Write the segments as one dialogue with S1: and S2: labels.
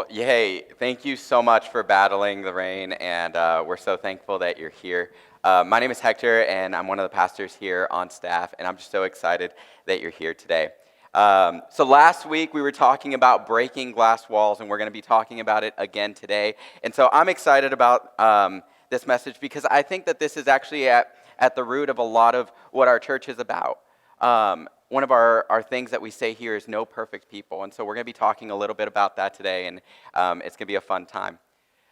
S1: Well, hey, thank you so much for battling the rain, and we're so thankful that you're here. My name is Hector, and I'm one of the pastors here on staff, and I'm just so excited that you're here today. So last week we were talking about breaking glass walls, and we're going to be talking about it again today. And so I'm excited about this message because I think that this is actually at the root of a lot of what our church is about. One of our things that we say here is no perfect people. And so we're going to be talking a little bit about that today, and it's going to be a fun time.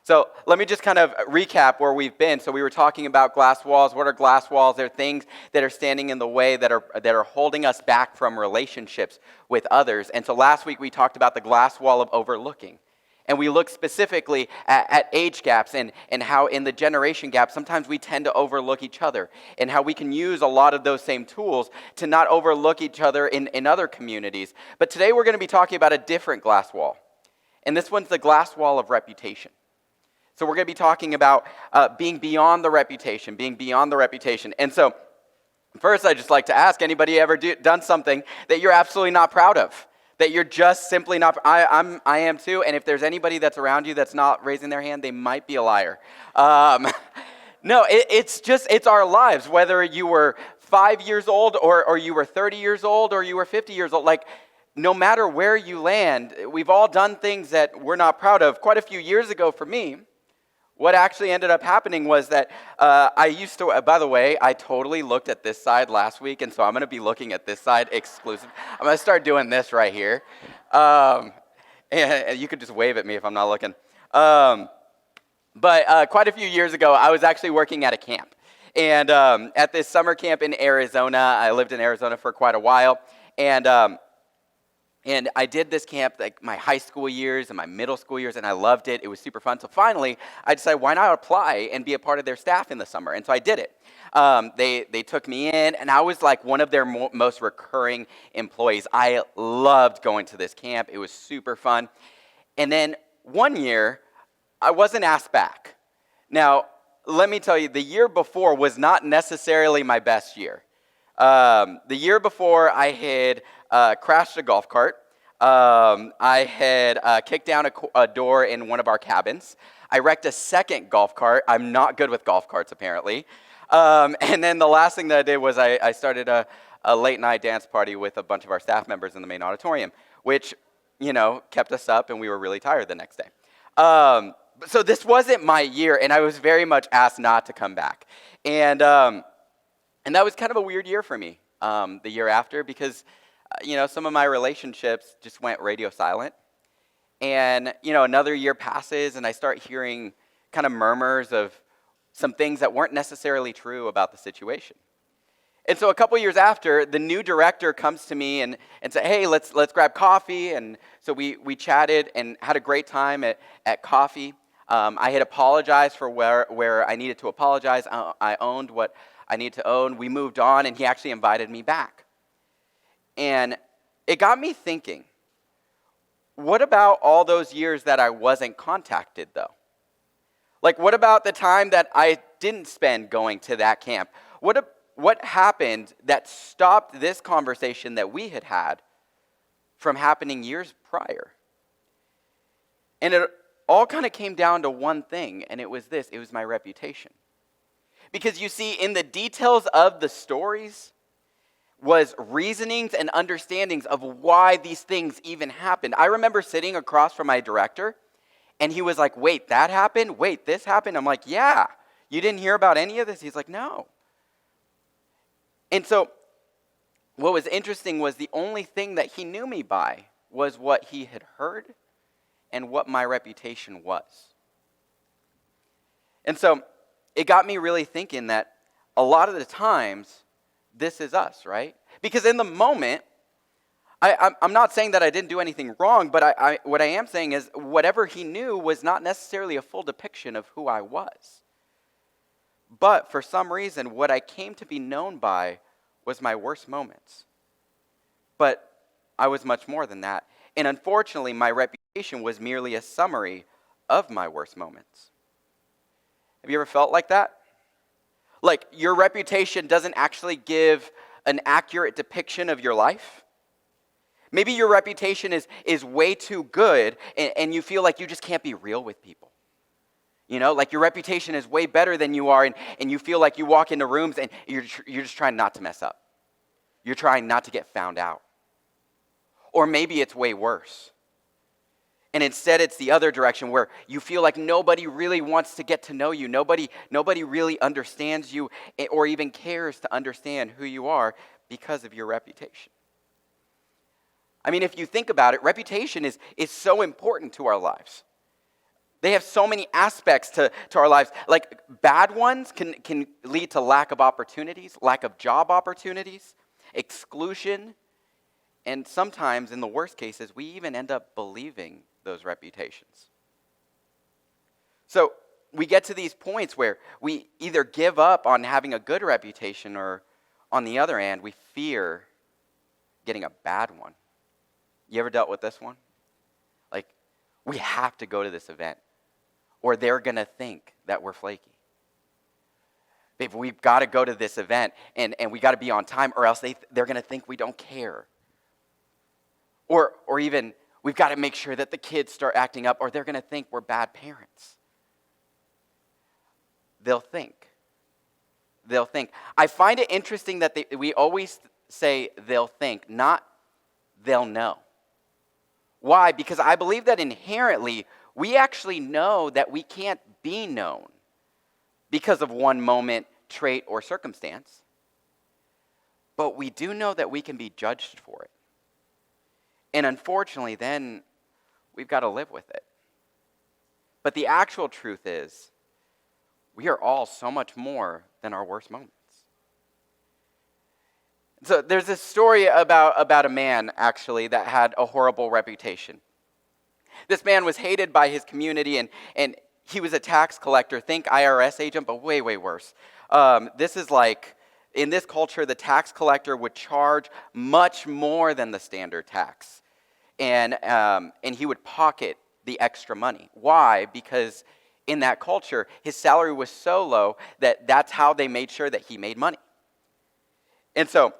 S1: So let me just kind of recap where we've been. So we were talking about glass walls. What are glass walls? They're things that are standing in the way that are holding us back from relationships with others. And so last week we talked about the glass wall of overlooking. And we looked specifically at age gaps and how in the generation gap, sometimes we tend to overlook each other, and how we can use a lot of those same tools to not overlook each other in other communities. But today we're going to be talking about a different glass wall. And this one's the glass wall of reputation. So we're going to be talking about being beyond the reputation, being beyond the reputation. And so first I'd just like to ask, anybody ever done something that you're absolutely not proud of? That you're just simply not, I am too, and if there's anybody that's around you that's not raising their hand, they might be a liar. No, it's our lives, whether you were 5 years old or you were 30 years old or you were 50 years old, like no matter where you land, we've all done things that we're not proud of. Quite a few years ago for me, what actually ended up happening was that I used to, by the way, I totally looked at this side last week, and so I'm going to be looking at this side exclusive. I'm going to start doing this right here. And you could just wave at me if I'm not looking. But quite a few years ago, I was actually working at a camp. And at this summer camp in Arizona, I lived in Arizona for quite a while. And I did this camp like my high school years and my middle school years, and I loved it. It was super fun. So finally, I decided, why not apply and be a part of their staff in the summer? And so I did it. They took me in, and I was like one of their most recurring employees. I loved going to this camp. It was super fun. And then one year, I wasn't asked back. Now, let me tell you, the year before was not necessarily my best year. The year before, I had crashed a golf cart. I had kicked down a door in one of our cabins. I wrecked a second golf cart. I'm not good with golf carts, apparently. And then the last thing that I did was I started a late-night dance party with a bunch of our staff members in the main auditorium, which, kept us up, and we were really tired the next day. So this wasn't my year, and I was very much asked not to come back. And that was kind of a weird year for me, the year after, because, some of my relationships just went radio silent. And, another year passes, and I start hearing kind of murmurs of some things that weren't necessarily true about the situation. And so a couple years after, the new director comes to me and said, hey, let's grab coffee. And so we chatted and had a great time at coffee. I had apologized for where I needed to apologize. I owned what I need to own. We moved on, and he actually invited me back. And it got me thinking, what about all those years that I wasn't contacted, though? Like, what about the time that I didn't spend going to that camp? What happened that stopped this conversation that we had from happening years prior? And it all kind of came down to one thing, and it was this. It was my reputation. Because you see, in the details of the stories was reasonings and understandings of why these things even happened. I remember sitting across from my director, and he was like, wait, that happened? Wait, this happened? I'm like, yeah. You didn't hear about any of this? He's like, no. And so what was interesting was the only thing that he knew me by was what he had heard and what my reputation was. And so it got me really thinking that a lot of the times, this is us, right? Because in the moment, I'm not saying that I didn't do anything wrong, but what I am saying is whatever he knew was not necessarily a full depiction of who I was. But for some reason, what I came to be known by was my worst moments. But I was much more than that. And unfortunately, my reputation was merely a summary of my worst moments. Have you ever felt like that? Like your reputation doesn't actually give an accurate depiction of your life? Maybe your reputation is way too good, and you feel like you just can't be real with people. Like your reputation is way better than you are, and you feel like you walk into rooms and you're just trying not to mess up. You're trying not to get found out. Or maybe it's way worse. And instead it's the other direction where you feel like nobody really wants to get to know you. Nobody really understands you or even cares to understand who you are because of your reputation. I mean, if you think about it, reputation is so important to our lives. They have so many aspects to our lives. Like bad ones can lead to lack of opportunities, lack of job opportunities, exclusion, and sometimes, in the worst cases, we even end up believing those reputations. So we get to these points where we either give up on having a good reputation, or on the other hand, we fear getting a bad one. You ever dealt with this one? Like, we have to go to this event, or they're going to think that we're flaky. Babe, we've got to go to this event, and we got to be on time, or else they're going to think we don't care. Or even, we've got to make sure that the kids start acting up, or they're going to think we're bad parents. They'll think. I find it interesting that we always say they'll think, not they'll know. Why? Because I believe that inherently, we actually know that we can't be known because of one moment, trait, or circumstance. But we do know that we can be judged for it. And unfortunately, then we've got to live with it. But the actual truth is, we are all so much more than our worst moments. So there's this story about a man, actually, that had a horrible reputation. This man was hated by his community, and he was a tax collector. Think IRS agent, but way, way worse. This is like, in this culture, the tax collector would charge much more than the standard tax. And he would pocket the extra money. Why? Because in that culture, his salary was so low that's how they made sure that he made money. And so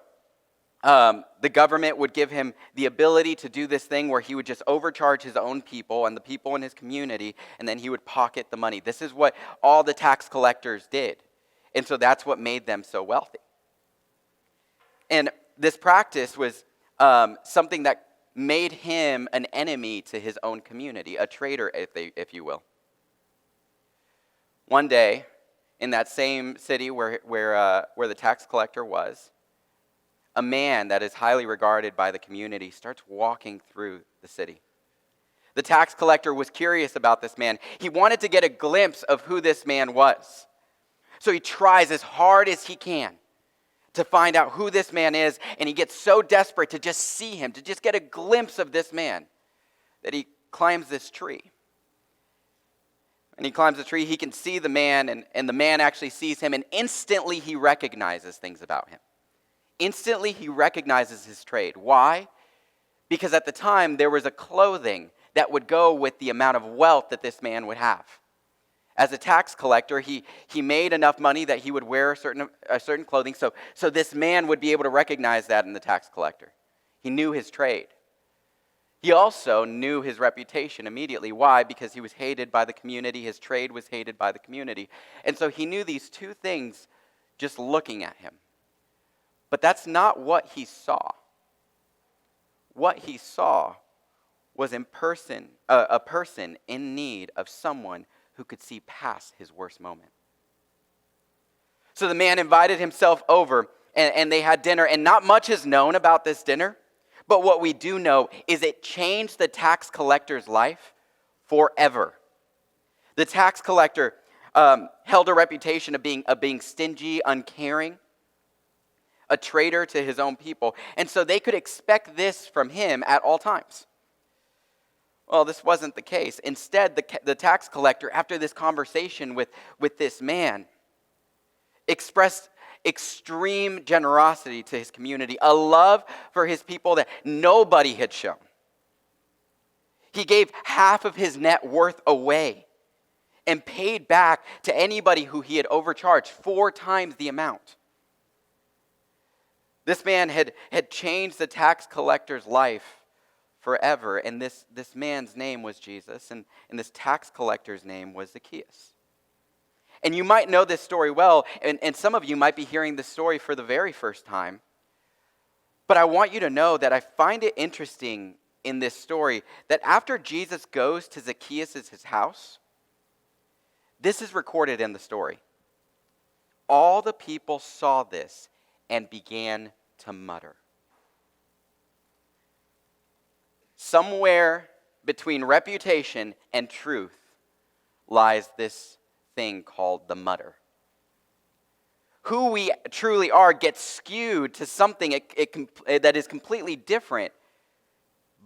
S1: the government would give him the ability to do this thing where he would just overcharge his own people and the people in his community, and then he would pocket the money. This is what all the tax collectors did. And so that's what made them so wealthy. And this practice was something that made him an enemy to his own community, a traitor, if you will. One day, in that same city where the tax collector was, a man that is highly regarded by the community starts walking through the city. The tax collector was curious about this man. He wanted to get a glimpse of who this man was. So he tries as hard as he can to find out who this man is, and he gets so desperate to just see him, to just get a glimpse of this man, that he climbs this tree. And he climbs the tree, he can see the man, and the man actually sees him, and instantly he recognizes things about him. Instantly he recognizes his trade. Why? Because at the time there was a clothing that would go with the amount of wealth that this man would have. As a tax collector, he made enough money that he would wear a certain clothing, so this man would be able to recognize that in the tax collector. He knew his trade. He also knew his reputation immediately. Why? Because he was hated by the community. His trade was hated by the community. And so he knew these two things just looking at him. But that's not what he saw. What he saw was a person in need of someone who could see past his worst moment. So the man invited himself over, and they had dinner, and not much is known about this dinner, but what we do know is it changed the tax collector's life forever. The tax collector held a reputation of being stingy, uncaring, a traitor to his own people, and so they could expect this from him at all times. Well, this wasn't the case. Instead, the tax collector, after this conversation with this man, expressed extreme generosity to his community, a love for his people that nobody had shown. He gave half of his net worth away and paid back to anybody who he had overcharged 4 times the amount. This man had changed the tax collector's life forever. And this man's name was Jesus, and this tax collector's name was Zacchaeus. And you might know this story well, and some of you might be hearing this story for the very first time. But I want you to know that I find it interesting in this story that after Jesus goes to Zacchaeus' house, this is recorded in the story. All the people saw this and began to mutter. Somewhere between reputation and truth lies this thing called the mutter. Who we truly are gets skewed to something that is completely different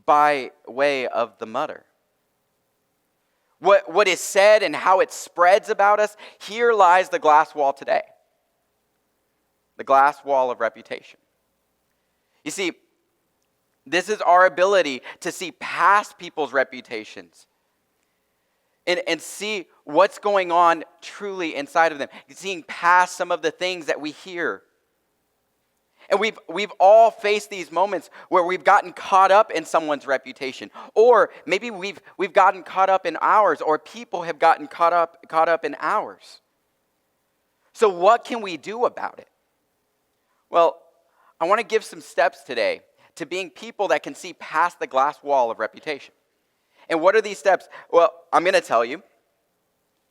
S1: by way of the mutter. What is said and how it spreads about us, here lies the glass wall today. The glass wall of reputation. You see, this is our ability to see past people's reputations and see what's going on truly inside of them, seeing past some of the things that we hear. And we've all faced these moments where we've gotten caught up in someone's reputation, or maybe we've gotten caught up in ours, or people have gotten caught up in ours. So what can we do about it? Well, I want to give some steps today to being people that can see past the glass wall of reputation. And what are these steps? Well, I'm going to tell you.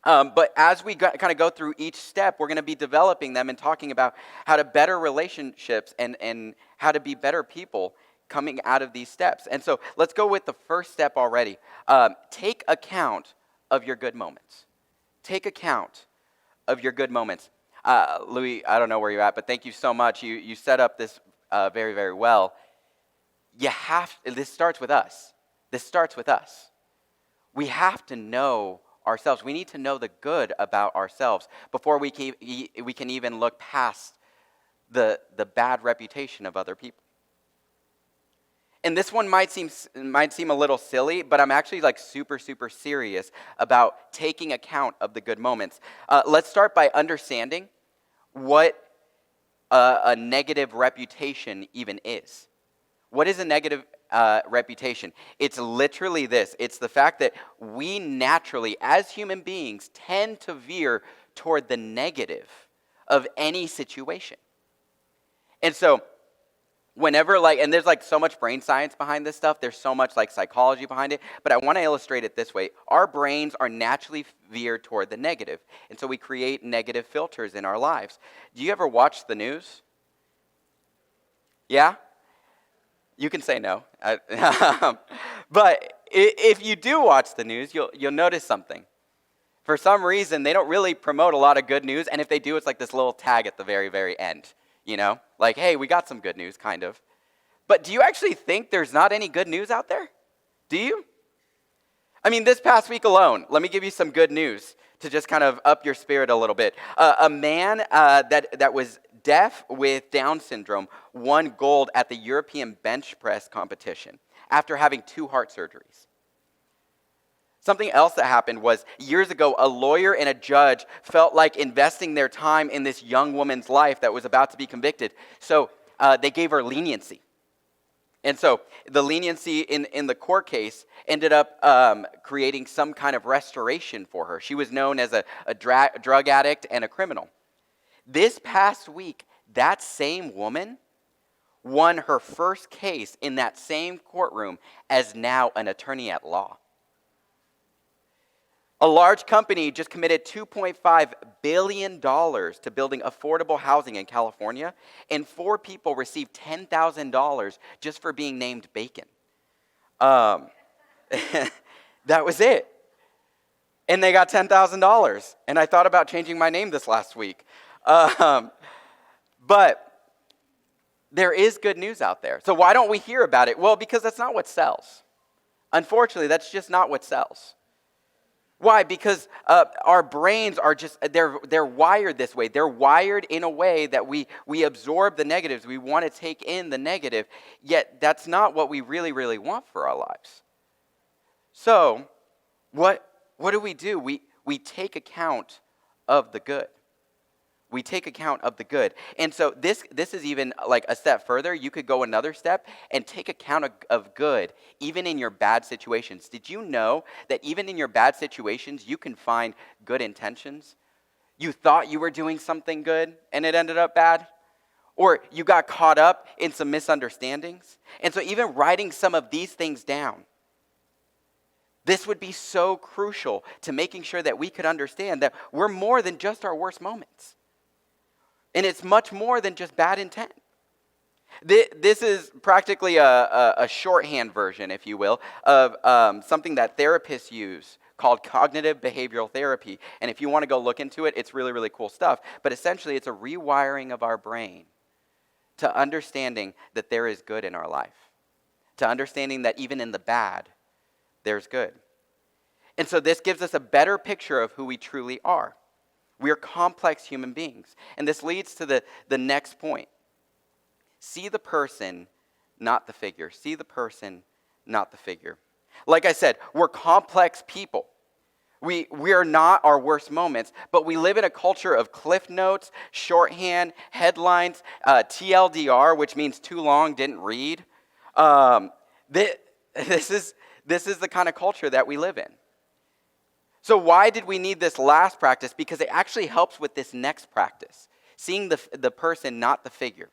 S1: But as we kind of go through each step, we're going to be developing them and talking about how to better relationships and how to be better people coming out of these steps. And so let's go with the first step already. Take account of your good moments. Take account of your good moments. Louis, I don't know where you're at, but thank you so much. You set up this very, very well. This starts with us. This starts with us. We have to know ourselves. We need to know the good about ourselves before we can even look past the bad reputation of other people. And this one might seem a little silly, but I'm actually super, super serious about taking account of the good moments. Let's start by understanding what a negative reputation even is. What is a negative reputation? It's literally this. It's the fact that we naturally, as human beings, tend to veer toward the negative of any situation. And so, whenever, and there's so much brain science behind this stuff, there's so much psychology behind it, but I want to illustrate it this way. Our brains are naturally veered toward the negative, and so we create negative filters in our lives. Do you ever watch the news? Yeah? You can say no. But if you do watch the news, you'll notice something. For some reason, they don't really promote a lot of good news, and if they do, it's this little tag at the very, very end. Hey, we got some good news, kind of. But do you actually think there's not any good news out there? Do you? I mean, this past week alone, let me give you some good news to just kind of up your spirit a little bit. A man that was deaf with Down syndrome won gold at the European bench press competition after having 2 heart surgeries. Something else that happened was years ago, a lawyer and a judge felt like investing their time in this young woman's life that was about to be convicted. So they gave her leniency. And so the leniency in the court case ended up creating some kind of restoration for her. She was known as a drug addict and a criminal. This past week, that same woman won her first case in that same courtroom as now an attorney at law. A large company just committed $2.5 billion to building affordable housing in California, and 4 people received $10,000 just for being named Bacon. That was it. And they got $10,000. And I thought about changing my name this last week. But there is good news out there. So why don't we hear about it? Well, because that's not what sells. Unfortunately, that's just not what sells. Why? Because our brains are they're wired this way. They're wired in a way that we absorb the negatives. We want to take in the negative, yet that's not what we really, really want for our lives. So what do? We take account of the good. We take account of the good. And so this is even like a step further. You could go another step and take account of good, even in your bad situations. Did you know that even in your bad situations, you can find good intentions? You thought you were doing something good and it ended up bad? Or you got caught up in some misunderstandings? And so even writing some of these things down, this would be so crucial to making sure that we could understand that we're more than just our worst moments. And it's much more than just bad intent. This is practically a shorthand version, if you will, of something that therapists use called cognitive behavioral therapy. And if you want to go look into it, it's really, really cool stuff. But essentially, it's a rewiring of our brain to understanding that there is good in our life, to understanding that even in the bad, there's good. And so this gives us a better picture of who we truly are. We are complex human beings. And this leads to the next point. See the person, not the figure. See the person, not the figure. Like I said, we're complex people. We are not our worst moments, but we live in a culture of cliff notes, shorthand, headlines, TLDR, which means too long, didn't read. This is the kind of culture that we live in. So why did we need this last practice? Because it actually helps with this next practice, seeing the person, not the figure.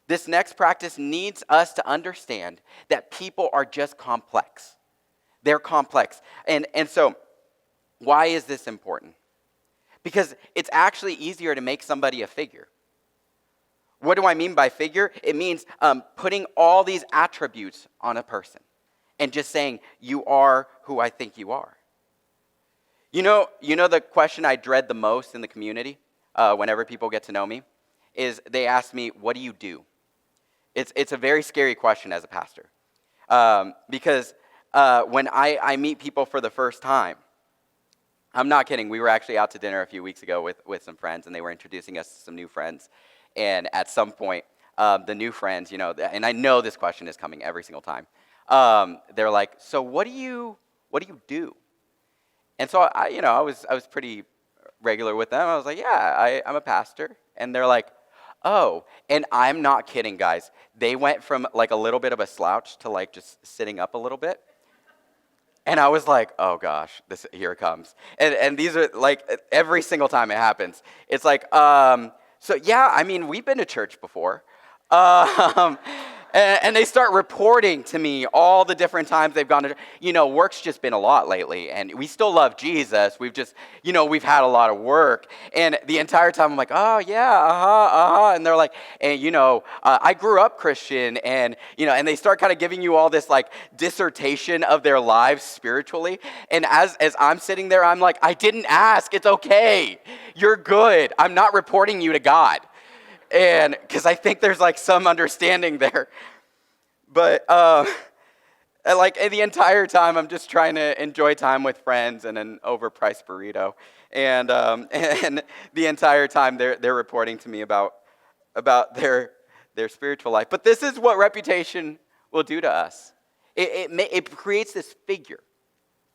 S1: This next practice needs us to understand that people are just complex. They're complex. And so why is this important? Because it's actually easier to make somebody a figure. What do I mean by figure? It means putting all these attributes on a person and just saying, you are who I think you are. You know the question I dread the most in the community whenever people get to know me is they ask me, what do you do? It's a very scary question as a pastor because when I meet people for the first time, I'm not kidding. We were actually out to dinner a few weeks ago with some friends, and they were introducing us to some new friends. And at some point, the new friends, and I know this question is coming every single time. They're like, so what do you do? And so I was pretty regular with them. I was like, yeah, I'm a pastor. And they're like, oh, and I'm not kidding, guys. They went from like a little bit of a slouch to like just sitting up a little bit. And I was like, oh gosh, here it comes. And these are like every single time it happens. It's like, so yeah, I mean, we've been to church before. And they start reporting to me all the different times they've gone to, work's just been a lot lately, and we still love Jesus. We've just, we've had a lot of work. And the entire time I'm like, oh yeah, and they're like, and I grew up Christian, and and they start kind of giving you all this like dissertation of their lives spiritually. And as I'm sitting there, I'm like, I didn't ask. It's okay. You're good. I'm not reporting you to God. And because I think there's like some understanding there. But like the entire time I'm just trying to enjoy time with friends and an overpriced burrito. And the entire time they're reporting to me about their spiritual life. But this is what reputation will do to us. It creates this figure.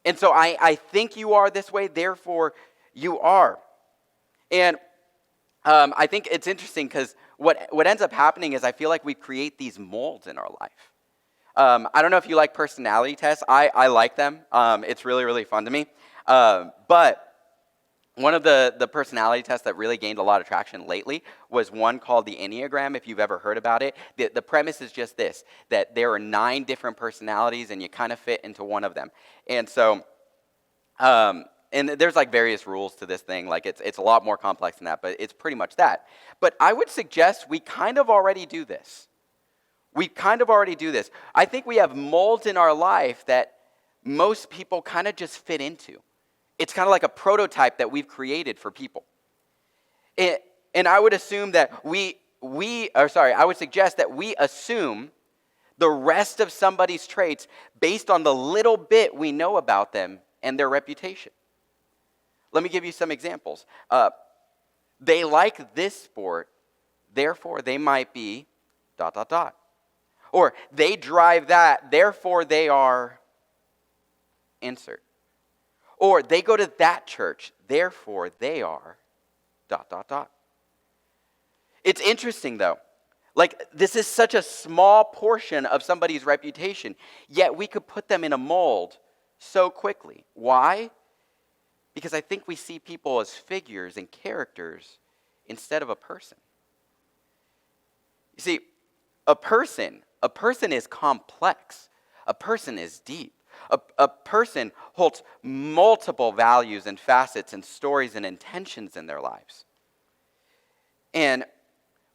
S1: And so I think you are this way, therefore you are. And I think it's interesting because what ends up happening is I feel like we create these molds in our life. I don't know if you like personality tests. I like them. It's really, really fun to me. But one of the personality tests that really gained a lot of traction lately was one called the Enneagram, if you've ever heard about it. The premise is just this, that there are 9 different personalities and you kind of fit into one of them. And so... and there's like various rules to this thing. Like it's a lot more complex than that, but it's pretty much that. But I would suggest we kind of already do this. We kind of already do this. I think we have molds in our life that most people kind of just fit into. It's kind of like a prototype that we've created for people. And I would assume that I would suggest that we assume the rest of somebody's traits based on the little bit we know about them and their reputation. Let me give you some examples. They like this sport, therefore they might be ... Or they drive that, therefore they are ... insert. Or they go to that church, therefore they are ... It's interesting, though. Like, this is such a small portion of somebody's reputation, yet we could put them in a mold so quickly. Why? Because I think we see people as figures and characters instead of a person. You see, a person is complex. A person is deep. A person holds multiple values and facets and stories and intentions in their lives. And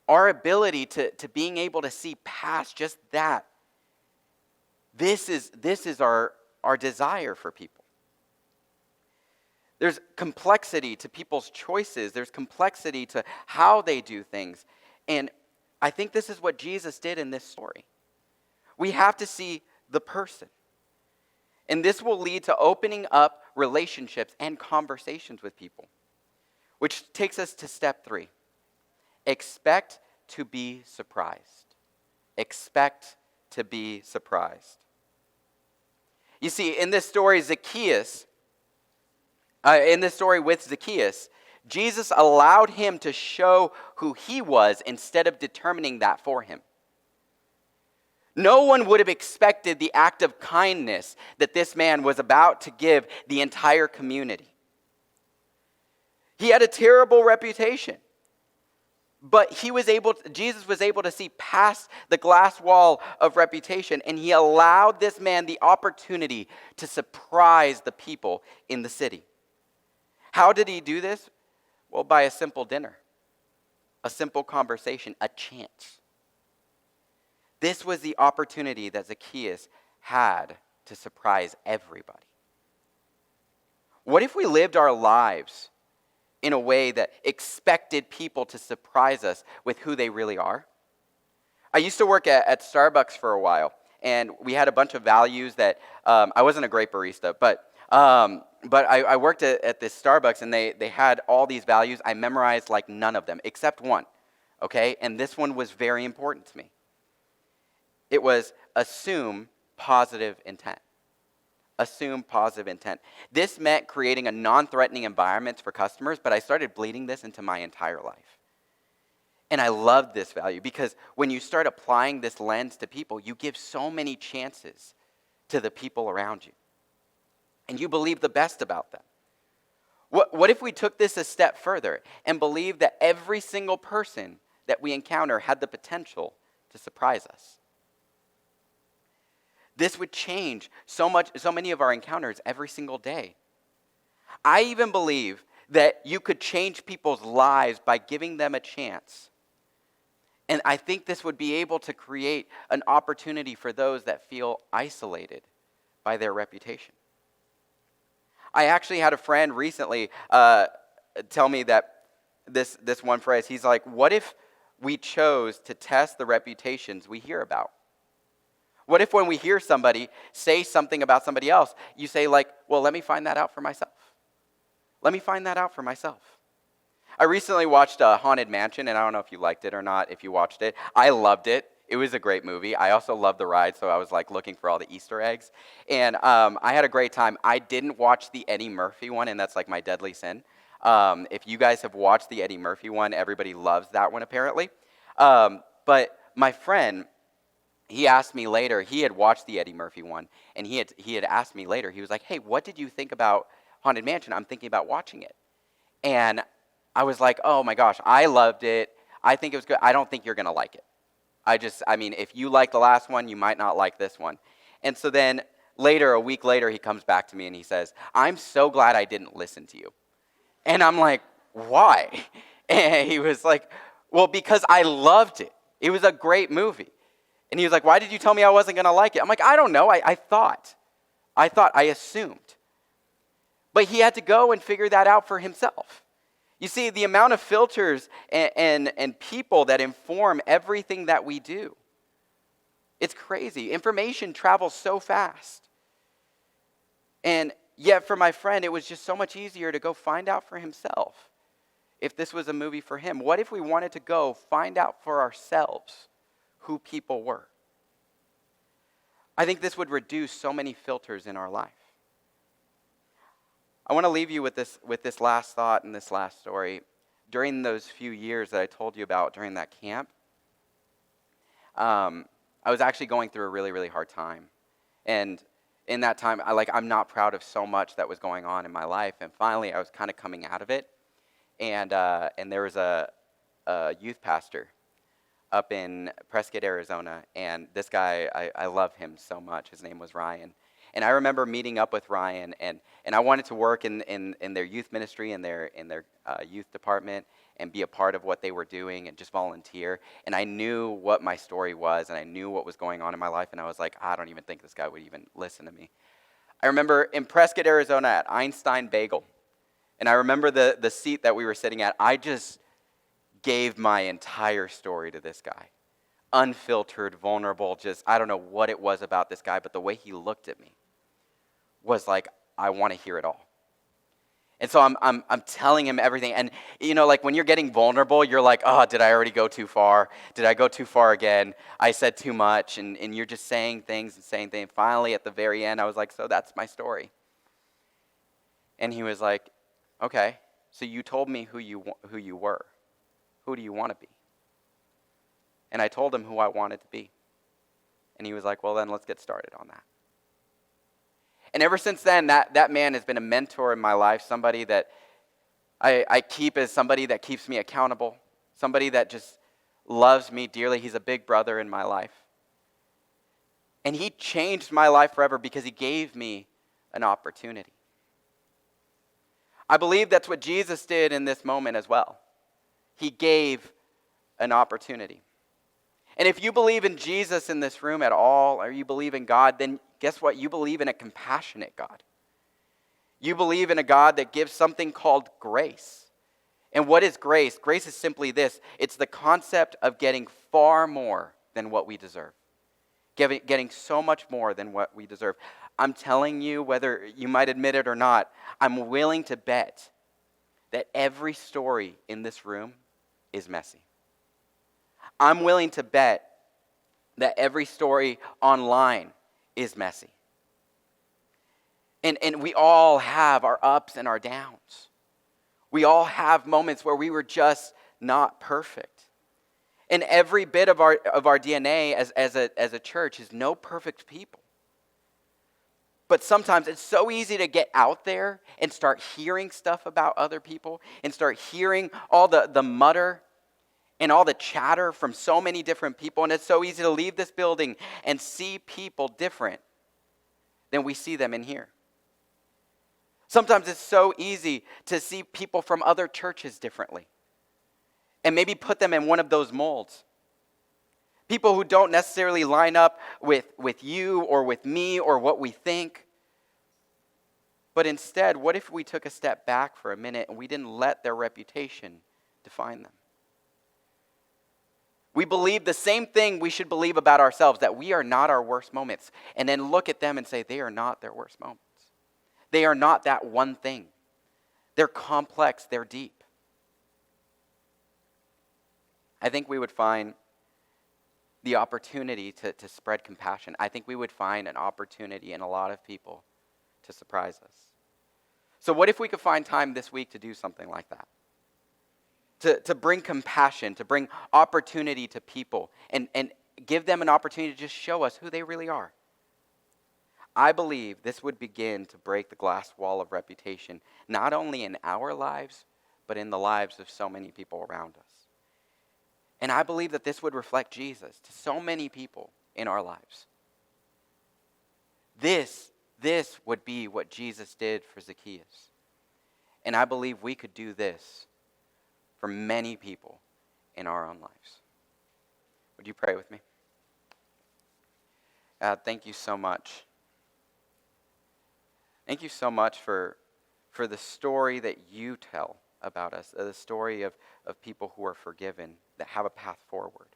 S1: our ability to being able to see past just that, this is our desire for people. There's complexity to people's choices. There's complexity to how they do things. And I think this is what Jesus did in this story. We have to see the person. And this will lead to opening up relationships and conversations with people. Which takes us to step 3. Expect to be surprised. Expect to be surprised. You see, in this story with Zacchaeus, Jesus allowed him to show who he was instead of determining that for him. No one would have expected the act of kindness that this man was about to give the entire community. He had a terrible reputation. But Jesus was able to see past the glass wall of reputation, and he allowed this man the opportunity to surprise the people in the city. How did he do this? Well, by a simple dinner, a simple conversation, a chance. This was the opportunity that Zacchaeus had to surprise everybody. What if we lived our lives in a way that expected people to surprise us with who they really are? I used to work at Starbucks for a while, and we had a bunch of values that I wasn't a great barista, but I worked at this Starbucks, and they had all these values. I memorized like none of them except one, okay? And this one was very important to me. It was assume positive intent. Assume positive intent. This meant creating a non-threatening environment for customers, but I started bleeding this into my entire life. And I loved this value because when you start applying this lens to people, you give so many chances to the people around you. And you believe the best about them. What if we took this a step further and believed that every single person that we encounter had the potential to surprise us? This would change so many of our encounters every single day. I even believe that you could change people's lives by giving them a chance. And I think this would be able to create an opportunity for those that feel isolated by their reputation. I actually had a friend recently tell me that this one phrase. He's like, what if we chose to test the reputations we hear about? What if when we hear somebody say something about somebody else, you say like, well, let me find that out for myself. Let me find that out for myself. I recently watched Haunted Mansion, and I don't know if you liked it or not, if you watched it. I loved it. It was a great movie. I also loved the ride, so I was like looking for all the Easter eggs. And I had a great time. I didn't watch the Eddie Murphy one, and that's like my deadly sin. If you guys have watched the Eddie Murphy one, everybody loves that one apparently. But my friend, he asked me later, he had watched the Eddie Murphy one, and he had asked me later, he was like, hey, what did you think about Haunted Mansion? I'm thinking about watching it. And I was like, oh my gosh, I loved it. I think it was good. I don't think you're going to like it. If you like the last one, you might not like this one. And so then later, a week later, he comes back to me and he says, I'm so glad I didn't listen to you. And I'm like, why? And he was like, well, because I loved it. It was a great movie. And he was like, why did you tell me I wasn't going to like it? I'm like, I don't know. I assumed. But he had to go and figure that out for himself. You see, the amount of filters and people that inform everything that we do, it's crazy. Information travels so fast. And yet for my friend, it was just so much easier to go find out for himself if this was a movie for him. What if we wanted to go find out for ourselves who people were? I think this would reduce so many filters in our life. I want to leave you with this last thought and this last story. during those few years that I told you about during that camp, I was actually going through a really, really hard time. And in that time, I'm not proud of so much that was going on in my life. And finally, I was kind of coming out of it. And there was a youth pastor up in Prescott, Arizona. And this guy, I love him so much. His name was Ryan. And I remember meeting up with Ryan, and I wanted to work in their youth ministry, in their youth department, and be a part of what they were doing and just volunteer. And I knew what my story was, and I knew what was going on in my life, and I was like, I don't even think this guy would even listen to me. I remember in Prescott, Arizona at Einstein Bagel, and I remember the seat that we were sitting at. I just gave my entire story to this guy. Unfiltered, vulnerable, just, I don't know what it was about this guy, but the way he looked at me was like, I want to hear it all. And so I'm telling him everything. And when you're getting vulnerable, you're like, oh, did I already go too far? Did I go too far again? I said too much. And you're just saying things and saying things. Finally, at the very end, I was like, so that's my story. And he was like, okay, so you told me who you were. Who do you want to be? And I told him who I wanted to be. And he was like, well, then let's get started on that. And ever since then, that man has been a mentor in my life, somebody that I keep as somebody that keeps me accountable, somebody that just loves me dearly. He's a big brother in my life. And he changed my life forever because he gave me an opportunity. I believe that's what Jesus did in this moment as well. He gave an opportunity. And if you believe in Jesus in this room at all, or you believe in God, then guess what? You believe in a compassionate God. You believe in a God that gives something called grace. And what is grace? Grace is simply this. It's the concept of getting far more than what we deserve. Getting so much more than what we deserve. I'm telling you, whether you might admit it or not, I'm willing to bet that every story in this room is messy. I'm willing to bet that every story online is messy. And we all have our ups and our downs. We all have moments where we were just not perfect. And every bit of our DNA as a church is no perfect people. But sometimes it's so easy to get out there and start hearing stuff about other people and start hearing all the mutter and all the chatter from so many different people. And it's so easy to leave this building and see people different than we see them in here. Sometimes it's so easy to see people from other churches differently and maybe put them in one of those molds. People who don't necessarily line up with you or with me or what we think. But instead, what if we took a step back for a minute and we didn't let their reputation define them? We believe the same thing we should believe about ourselves, that we are not our worst moments, and then look at them and say they are not their worst moments. They are not that one thing. They're complex, they're deep. I think we would find the opportunity to spread compassion. I think we would find an opportunity in a lot of people to surprise us. So what if we could find time this week to do something like that? To bring compassion, to bring opportunity to people, and give them an opportunity to just show us who they really are. I believe this would begin to break the glass wall of reputation, not only in our lives, but in the lives of so many people around us. And I believe that this would reflect Jesus to so many people in our lives. This would be what Jesus did for Zacchaeus. And I believe we could do this for many people in our own lives. Would you pray with me? God, thank you so much. Thank you so much for the story that you tell about us, the story of people who are forgiven, that have a path forward.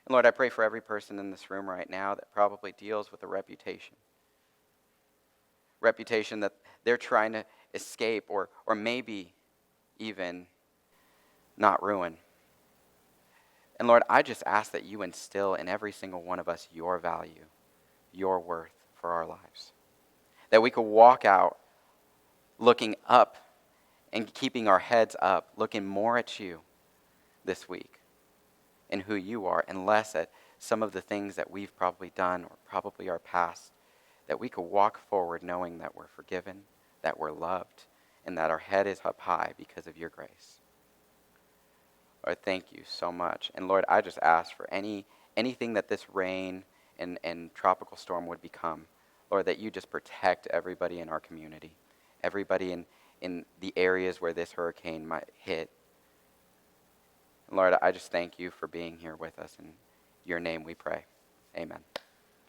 S1: And Lord, I pray for every person in this room right now that probably deals with a reputation that they're trying to escape or maybe even not ruin. And Lord, I just ask that you instill in every single one of us your value, your worth for our lives. That we could walk out looking up and keeping our heads up, looking more at you this week and who you are, and less at some of the things that we've probably done or probably our past, that we could walk forward knowing that we're forgiven, that we're loved, and that our head is up high because of your grace. Lord, thank you so much. And Lord, I just ask for anything that this rain and tropical storm would become, Lord, that you just protect everybody in our community, everybody in the areas where this hurricane might hit. Lord, I just thank you for being here with us. In your name we pray. Amen.